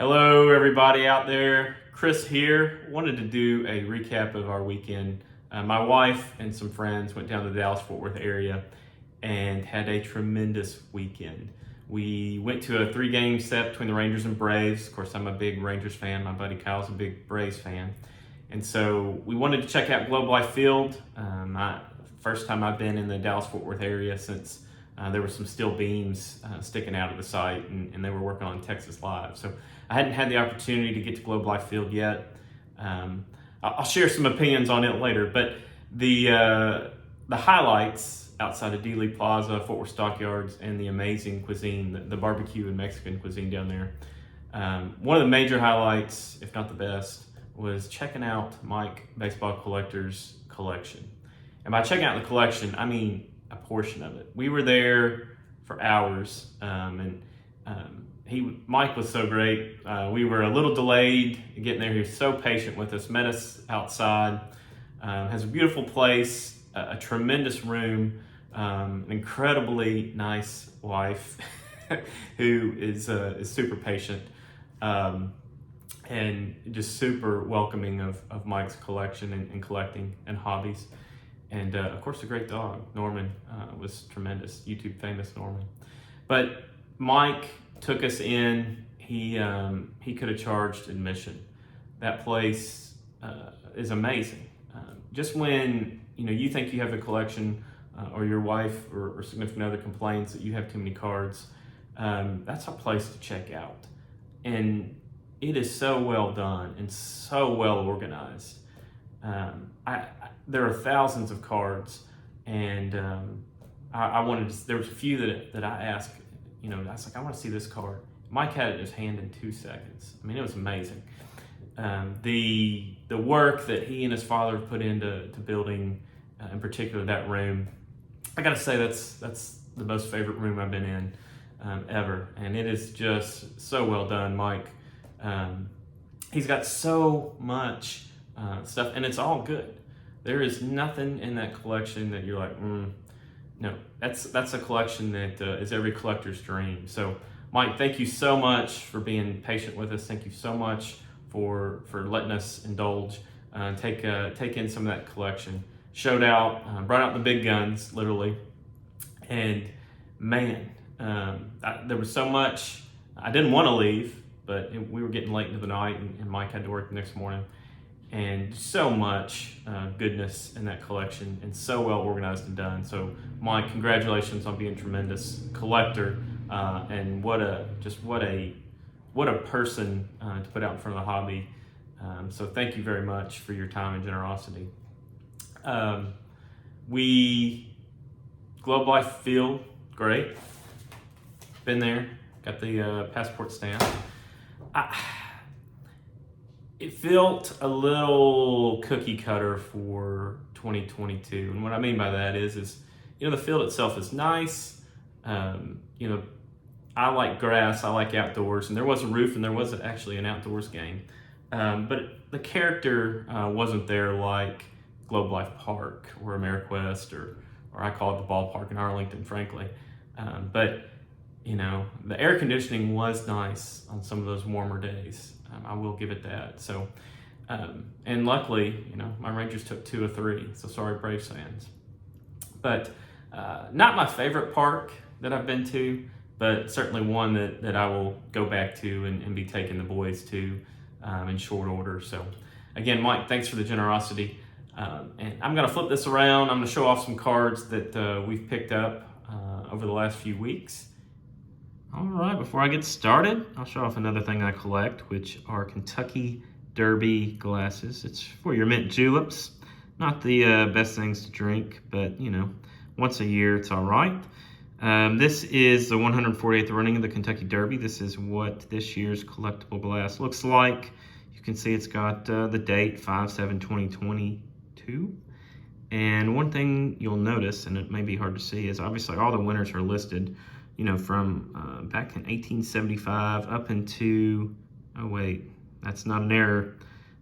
Hello, everybody out there. Chris here. Wanted to do a recap of our weekend. My wife and some friends went down to the Dallas-Fort Worth area and had a tremendous weekend. We went to a 3-game set between the Rangers and Braves. Of course, I'm a big Rangers fan. My buddy Kyle's a big Braves fan. And so we wanted to check out Globe Life Field. First time I've been in the Dallas-Fort Worth area since there were some steel beams sticking out of the site, and they were working on Texas Live. So I hadn't had the opportunity to get to Globe Life Field yet. I'll share some opinions on it later, but the highlights outside of Dealey Plaza, Fort Worth Stockyards, and the amazing cuisine, the barbecue and Mexican cuisine down there. One of the major highlights, if not the best, was checking out Mike Baseball Collector's collection. And by checking out the collection, I mean a portion of it. We were there for hours, and Mike was so great. We were a little delayed getting there. He was so patient with us, met us outside. Has a beautiful place, a tremendous room, an incredibly nice wife who is super patient, and just super welcoming of Mike's collection and collecting and hobbies. And of course, a great dog. Norman was tremendous, YouTube famous Norman. But Mike took us in. He could have charged admission. That place is amazing. Just when you think you have a collection, or your wife or significant other complains that you have too many cards, that's a place to check out. And it is so well done and so well organized. There are thousands of cards, and I wanted to. There was a few that I asked. I was like, I want to see this card. Mike had it in his hand in 2 seconds. I mean, it was amazing. The work that he and his father have put into building, in particular that room, I got to say that's the most favorite room I've been in ever, and it is just so well done. Mike, he's got so much stuff, and it's all good. There is nothing in that collection that you're like, no. That's a collection that is every collector's dream. So, Mike, thank you so much for being patient with us. Thank you so much for letting us indulge, take in some of that collection. Showed out, brought out the big guns, literally. And man, there was so much. I didn't want to leave, but we were getting late into the night, and Mike had to work the next morning. And so much goodness in that collection, and so well organized and done. So, Mike, congratulations on being a tremendous collector, and what a person to put out in front of the hobby. So, thank you very much for your time and generosity. Globe Life Field, great. Been there, got the passport stamp. It felt a little cookie cutter for 2022. And what I mean by that is the field itself is nice. I like grass, I like outdoors, and there was a roof and there was actually an outdoors game. But the character wasn't there like Globe Life Park or AmeriQuest or I call it the ballpark in Arlington, frankly. But the air conditioning was nice on some of those warmer days. I will give it that. So, and luckily, my Rangers took 2 of 3. So sorry, Braves fans. But not my favorite park that I've been to, but certainly one that I will go back to and be taking the boys to in short order. So again, Mike, thanks for the generosity. And I'm going to flip this around. I'm going to show off some cards that we've picked up over the last few weeks. All right, before I get started, I'll show off another thing I collect, which are Kentucky Derby glasses. It's for your mint juleps. Not the best things to drink, but, once a year, it's all right. This is the 148th running of the Kentucky Derby. This is what this year's collectible glass looks like. You can see it's got the date, 5/7/2022. And one thing you'll notice, and it may be hard to see, is obviously all the winners are listed, from back in 1875 up into, oh wait, that's not an error.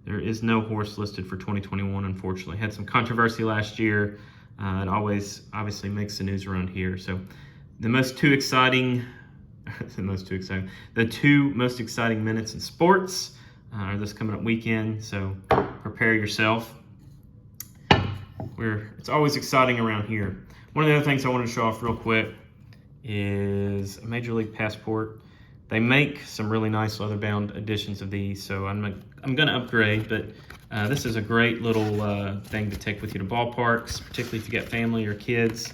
There is no horse listed for 2021, unfortunately. Had some controversy last year. It always obviously makes the news around here. So the most 2 exciting the most too exciting. The 2 most exciting minutes in sports are this coming up weekend, so prepare yourself. It's always exciting around here. One of the other things I wanted to show off real quick is a Major League Passport. They make some really nice leather-bound editions of these, so I'm going to upgrade, but this is a great little thing to take with you to ballparks, particularly if you got family or kids.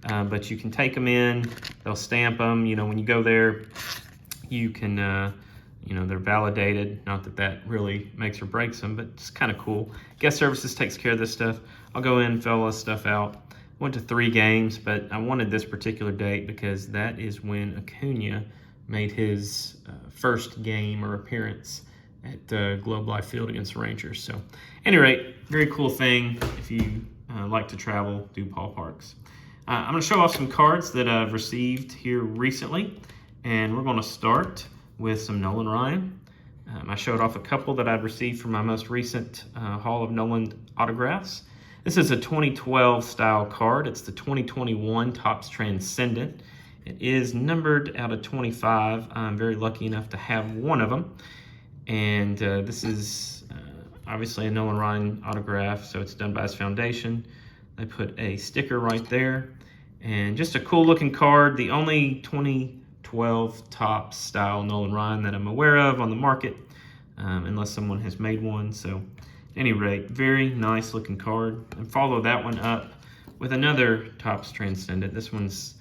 But you can take them in, they'll stamp them. You know, when you go there, you can, they're validated. Not that that really makes or breaks them, but it's kind of cool. Guest Services takes care of this stuff. I'll go in and fill all this stuff out. Went to 3 games, but I wanted this particular date because that is when Acuna made his first game or appearance at Globe Life Field against the Rangers. So, at any rate, very cool thing if you like to travel, do ballparks. I'm going to show off some cards that I've received here recently, and we're going to start with some Nolan Ryan. I showed off a couple that I'd received from my most recent haul of Nolan autographs. This is a 2012 style card. It's the 2021 Topps Transcendent. It is numbered out of 25. I'm very lucky enough to have one of them. And this is obviously a Nolan Ryan autograph, so it's done by his foundation. They put a sticker right there. And just a cool looking card. The only 2012 Topps style Nolan Ryan that I'm aware of on the market, unless someone has made one. So at any rate, very nice looking card. And follow that one up with another Topps Transcendent. This one's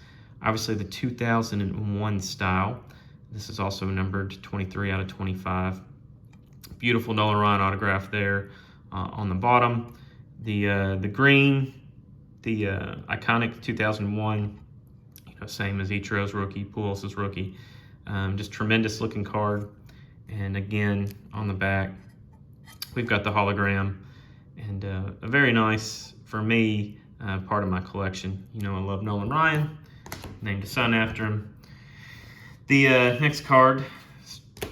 obviously the 2001 style. This is also numbered 23 out of 25. Beautiful Nolan Ryan autograph there on the bottom. The green, the iconic 2001, same as Ichiro's rookie, Pujols' rookie. Just tremendous looking card. And again, on the back, we've got the hologram, and a very nice, for me, part of my collection. I love Nolan Ryan, named a son after him. The next card,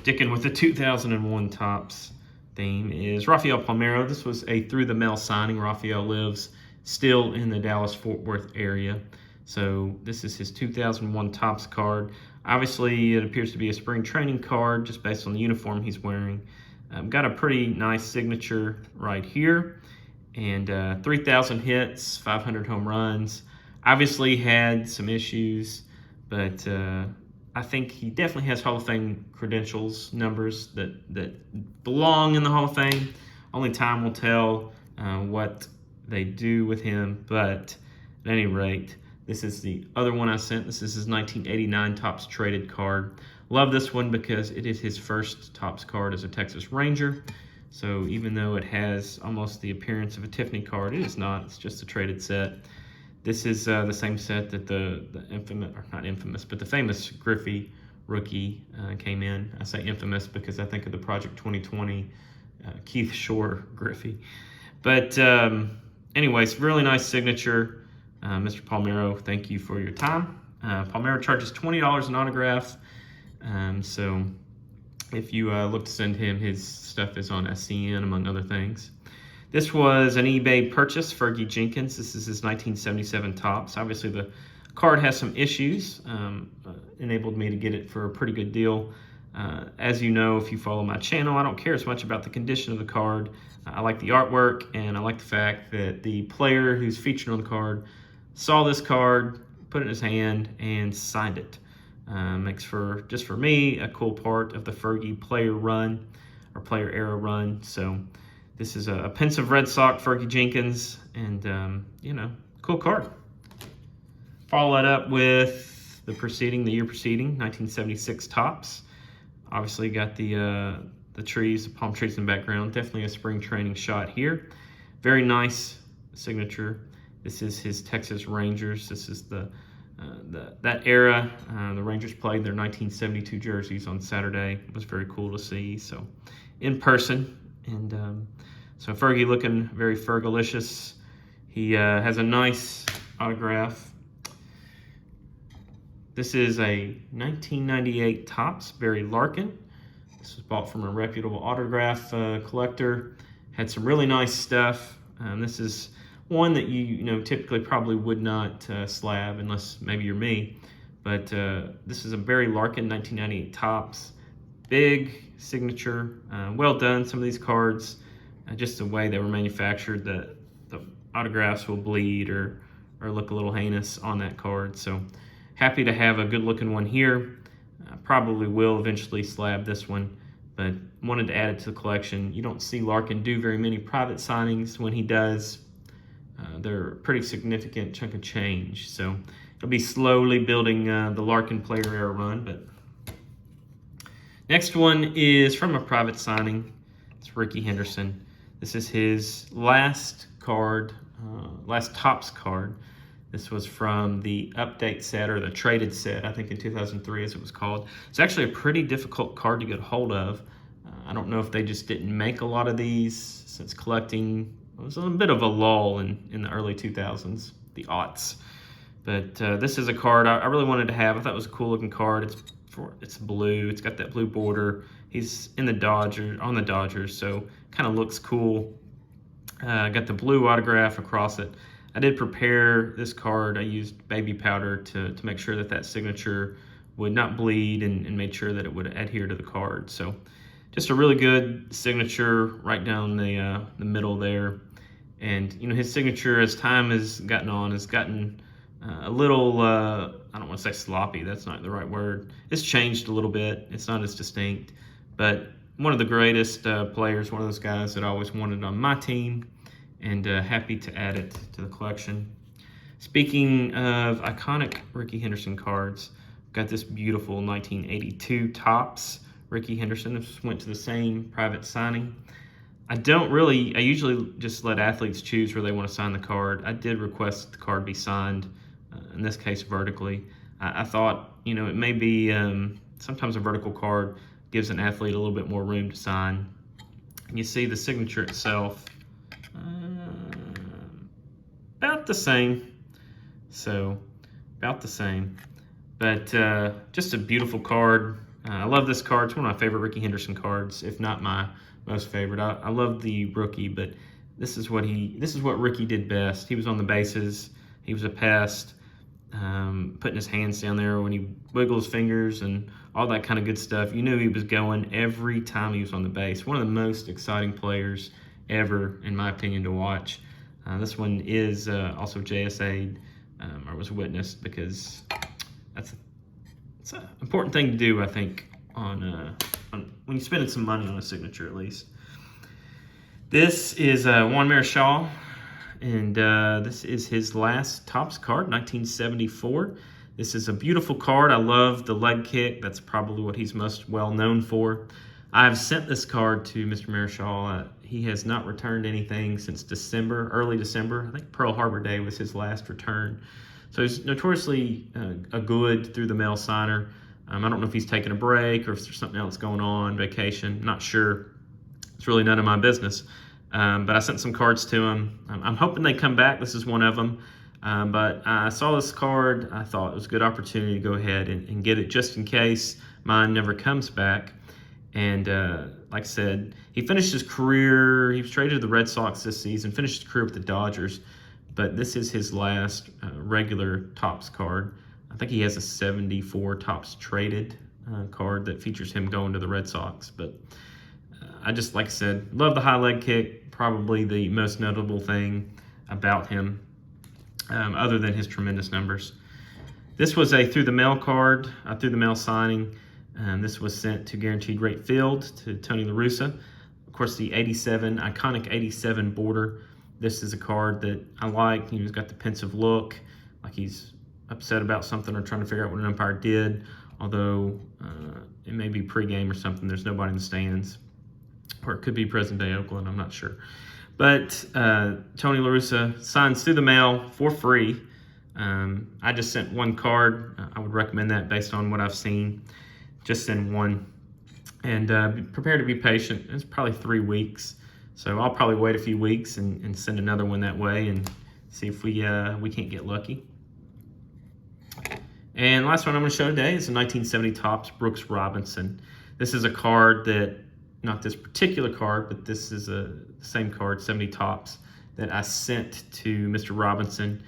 sticking with the 2001 Topps theme, is Rafael Palmeiro. This was a through-the-mail signing. Rafael lives still in the Dallas-Fort Worth area. So this is his 2001 Topps card. Obviously, it appears to be a spring training card just based on the uniform he's wearing. Got a pretty nice signature right here. And 3,000 hits, 500 home runs. Obviously had some issues, but I think he definitely has Hall of Fame credentials, numbers that belong in the Hall of Fame. Only time will tell what they do with him, but at any rate, this is the other one I sent. This is his 1989 Topps traded card. Love this one because it is his first Topps card as a Texas Ranger. So even though it has almost the appearance of a Tiffany card, it is not. It's just a traded set. This is the same set that the infamous, or not infamous, but the famous Griffey rookie came in. I say infamous because I think of the Project 2020 Keith Shore Griffey. But anyways, really nice signature. Mr. Palmeiro, thank you for your time. Palmeiro charges $20 an autograph. So if you look to send him, his stuff is on SCN, among other things. This was an eBay purchase, Fergie Jenkins. This is his 1977 Topps. Obviously, the card has some issues. Enabled me to get it for a pretty good deal. As you know, if you follow my channel, I don't care as much about the condition of the card. I like the artwork, and I like the fact that the player who's featured on the card saw this card, put it in his hand, and signed it. Makes for, just for me, a cool part of the Fergie player run, or player era run. So this is a pensive Red Sox Fergie Jenkins, and cool card. Follow that up with the year preceding, 1976 Topps. Obviously got the trees, the palm trees in the background. Definitely a spring training shot here. Very nice signature. This is his Texas Rangers. This is that era. The Rangers played their 1972 jerseys on Saturday. It was very cool to see. So in person, and so Fergie looking very Fergalicious. He has a nice autograph. This is a 1998 Topps Barry Larkin. This was bought from a reputable autograph collector. Had some really nice stuff. This is one that you typically probably would not slab unless maybe you're me. But this is a Barry Larkin 1998 Topps. Big signature, well done. Some of these cards, just the way they were manufactured, the autographs will bleed or look a little heinous on that card. So happy to have a good looking one here. Probably will eventually slab this one, but wanted to add it to the collection. You don't see Larkin do very many private signings. When he does, they're a pretty significant chunk of change. So it'll be slowly building the Larkin player era run. But next one is from a private signing. It's Rickey Henderson. This is his last card, last Topps card. This was from the update set, or the traded set, I think in 2003 as it was called. It's actually a pretty difficult card to get a hold of. I don't know if they just didn't make a lot of these, since collecting was a bit of a lull in the early 2000s, the aughts. But this is a card I really wanted to have. I thought it was a cool looking card. It's blue, it's got that blue border. He's in the on the Dodgers, so kind of looks cool. Got the blue autograph across it. I did prepare this card. I used baby powder to make sure that signature would not bleed, and made sure that it would adhere to the card. So just a really good signature right down the middle there. And you know, his signature, as time has gotten on, has gotten a little, I don't want to say sloppy, that's not the right word. It's changed a little bit. It's not as distinct, but one of the greatest players, one of those guys that I always wanted on my team, and happy to add it to the collection. Speaking of iconic Rickey Henderson cards, got this beautiful 1982 Topps Rickey Henderson. This went to the same private signing. I usually just let athletes choose where they want to sign the card. I did request the card be signed, in this case vertically. I thought, you know, it may be, sometimes a vertical card gives an athlete a little bit more room to sign. And you see the signature itself, about the same. So, about the same. But just a beautiful card. I love this card. It's one of my favorite Rickey Henderson cards, if not my most favorite. I love the rookie, but this is what Rickey did best. He was on the bases. He was a pest, putting his hands down there when he wiggled his fingers and all that kind of good stuff. You knew he was going every time he was on the base. One of the most exciting players ever, in my opinion, to watch. This one is also JSA'd, or was witnessed, because it's an important thing to do, I think, on when you're spending some money on a signature, at least. This is Juan Marichal, and this is his last Topps card, 1974. This is a beautiful card. I love the leg kick. That's probably what he's most well known for. I've sent this card to Mr. Marichal. He has not returned anything since December, early December. I think Pearl Harbor Day was his last return. So he's notoriously a good through-the-mail signer. I don't know if he's taking a break or if there's something else going on, vacation, not sure. It's really none of my business. But I sent some cards to him. I'm hoping they come back. This is one of them. But I saw this card. I thought it was a good opportunity to go ahead and get it just in case mine never comes back. And like I said, he finished his career. He was traded to the Red Sox this season, finished his career with the Dodgers. But this is his last regular Topps card. I think he has a 74 Topps traded card that features him going to the Red Sox. But I just, like I said, love the high leg kick. Probably the most notable thing about him, other than his tremendous numbers. This was a through-the-mail card, a through-the-mail signing. This was sent to Guaranteed Rate Field to Tony La Russa. Of course, the iconic 87 border. This is a card that I like. He's got the pensive look, like he's upset about something or trying to figure out what an umpire did, although it may be pregame or something. There's nobody in the stands, or it could be present day Oakland, I'm not sure. But Tony La Russa signs through the mail for free. I just sent one card. I would recommend that based on what I've seen. Just send one, and be prepared to be patient. It's probably 3 weeks. So I'll probably wait a few weeks and send another one that way and see if we can't get lucky. And last one I'm going to show today is a 1970 Topps Brooks Robinson. This is a card that, not this particular card, but this is the same card, 70 Topps, that I sent to Mr. Robinson.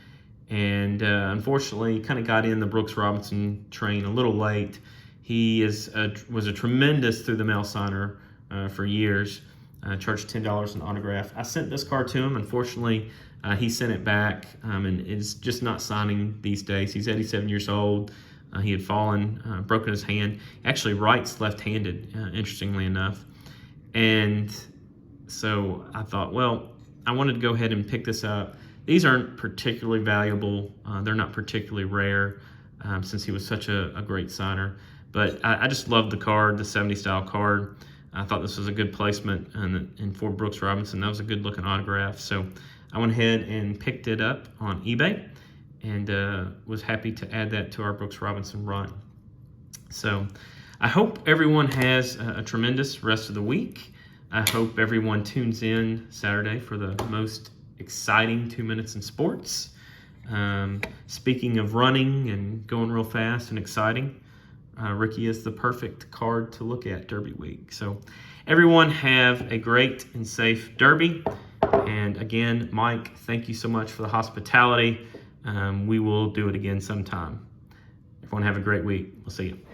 and unfortunately kind of got in the Brooks Robinson train a little late. He was a tremendous through the mail signer for years. Charged $10 an autograph. I sent this card to him. Unfortunately, he sent it back, and is just not signing these days. He's 87 years old. He had fallen, broken his hand. Actually writes left-handed, interestingly enough. And so I thought, well, I wanted to go ahead and pick this up. These aren't particularly valuable. They're not particularly rare, since he was such a great signer. But I just loved the card, the 70 style card. I thought this was a good placement and for Brooks Robinson. That was a good looking autograph. So I went ahead and picked it up on eBay, and was happy to add that to our Brooks Robinson run. So I hope everyone has a tremendous rest of the week. I hope everyone tunes in Saturday for the most exciting 2 minutes in sports. Speaking of running and going real fast and exciting, Ricky is the perfect card to look at Derby week. So everyone have a great and safe Derby. And again, Mike, thank you so much for the hospitality. We will do it again sometime. Everyone have a great week. We'll see you.